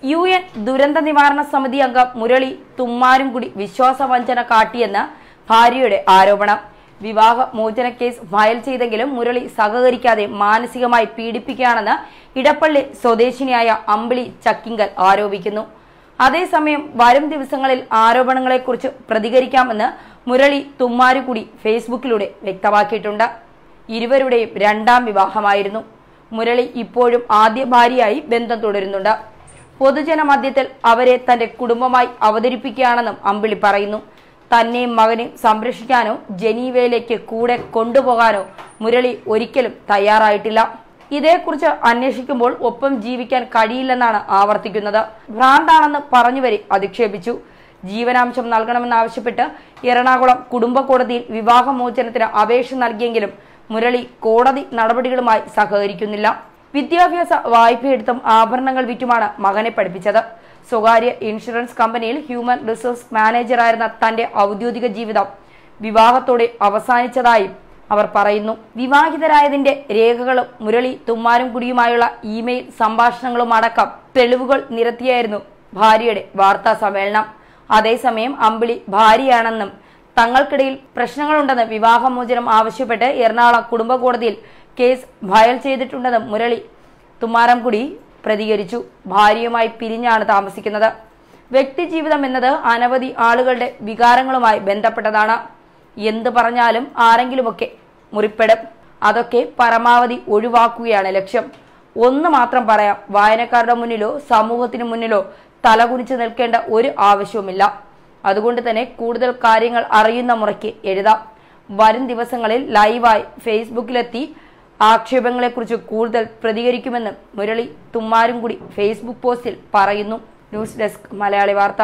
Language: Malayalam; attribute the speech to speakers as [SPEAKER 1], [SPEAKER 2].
[SPEAKER 1] UN ദുരന്ത നിവാരണ സമിതി അംഗം മുരളി തുമ്മാരുംകുടി വിശ്വാസവഞ്ചന കാട്ടിയെന്ന് ഭാര്യയുടെ ആരോപണം. വിവാഹ മോചന കേസ് ഫയൽ ചെയ്തെങ്കിലും മുരളി സഹകരിക്കാതെ മാനസികമായി പീഡിപ്പിക്കുകയാണെന്ന് ഇടപ്പള്ളി സ്വദേശിനിയായ അമ്പിളി ചക്കിങ്കൽ ആരോപിക്കുന്നു. അതേസമയം വരും ദിവസങ്ങളിൽ ആരോപണങ്ങളെക്കുറിച്ച് പ്രതികരിക്കാമെന്ന് മുരളി തുമ്മാരുകുടി ഫേസ്ബുക്കിലൂടെ വ്യക്തമാക്കിയിട്ടുണ്ട്. ഇരുവരുടെയും രണ്ടാം വിവാഹമായിരുന്നു. മുരളി ഇപ്പോഴും ആദ്യ ഭാര്യയായി ബന്ധം തുടരുന്നുണ്ട്. പൊതുജനമധ്യത്തിൽ അവരെ തന്റെ കുടുംബമായി അവതരിപ്പിക്കുകയാണെന്നും അമ്പിളി പറയുന്നു. തന്നെയും മകനെയും സംരക്ഷിക്കാനോ ജനീവയിലേക്ക് കൂടെ കൊണ്ടുപോകാനോ മുരളി ഒരിക്കലും തയ്യാറായിട്ടില്ല. ഇതേക്കുറിച്ച് അന്വേഷിക്കുമ്പോൾ ഒപ്പം ജീവിക്കാൻ കഴിയില്ലെന്നാണ് ആവർത്തിക്കുന്നത്. ഭ്രാന്താണെന്ന് പറഞ്ഞുവരെ അധിക്ഷേപിച്ചു. ജീവനാംശം നൽകണമെന്നാവശ്യപ്പെട്ട് എറണാകുളം കുടുംബ കോടതിയിൽ വിവാഹമോചനത്തിന് അപേക്ഷ നൽകിയെങ്കിലും മുരളി കോടതി നടപടികളുമായി സഹകരിക്കുന്നില്ല. വിദ്യാഭ്യാസ വായ്പയെടുത്തും ആഭരണങ്ങൾ വിറ്റുമാണ് മകനെ പഠിപ്പിച്ചത്. സ്വകാര്യ ഇൻഷുറൻസ് കമ്പനിയിൽ ഹ്യൂമൻ റിസോഴ്സ് മാനേജറായിരുന്ന തന്റെ ഔദ്യോഗിക ജീവിതം വിവാഹത്തോടെ അവസാനിച്ചതായും അവർ പറയുന്നു. വിവാഹിതരായതിന്റെ രേഖകളും മുരളി തുമ്മാരുംകുടിയുമായുള്ള ഇമെയിൽ സംഭാഷണങ്ങളും അടക്കം തെളിവുകൾ നിരത്തിയായിരുന്നു ഭാര്യയുടെ വാർത്താ സമ്മേളനം. അതേസമയം അമ്പിളി ഭാര്യയാണെന്നും തങ്ങൾക്കിടയിൽ പ്രശ്നങ്ങളുണ്ടെന്ന് വിവാഹമോചനം ആവശ്യപ്പെട്ട് എറണാകുളം കുടുംബ കോടതിയിൽ കേസ് ഫയൽ ചെയ്തിട്ടുണ്ടെന്നും മുരളി തുമ്മാരുംകുടി പ്രതികരിച്ചു. ഭാര്യയുമായി പിരിഞ്ഞാണ് താമസിക്കുന്നത്. വ്യക്തിജീവിതം എന്നത് അനവധി ആളുകളുടെ വികാരങ്ങളുമായി ബന്ധപ്പെട്ടതാണ്. എന്ത് പറഞ്ഞാലും ആരെങ്കിലുമൊക്കെ മുറിപ്പെടും. അതൊക്കെ പരമാവധി ഒഴിവാക്കുകയാണ് ലക്ഷ്യം. ഒന്ന് മാത്രം പറയാം, വായനക്കാരുടെ മുന്നിലോ സമൂഹത്തിന് മുന്നിലോ തലകുനിച്ച് നിൽക്കേണ്ട ഒരു ആവശ്യവുമില്ല. അതുകൊണ്ട് തന്നെ കൂടുതൽ കാര്യങ്ങൾ അറിയുന്ന മുറയ്ക്ക് എഴുതാം. വരും ദിവസങ്ങളിൽ ലൈവായി ഫേസ്ബുക്കിലെത്തി ആക്ഷേപങ്ങളെക്കുറിച്ച് കൂടുതൽ പ്രതികരിക്കുമെന്നും മുരളി തുമ്മാരുംകുടി ഫേസ്ബുക്ക് പോസ്റ്റിൽ പറയുന്നു. ന്യൂസ് ഡെസ്ക് മലയാളി വാർത്ത.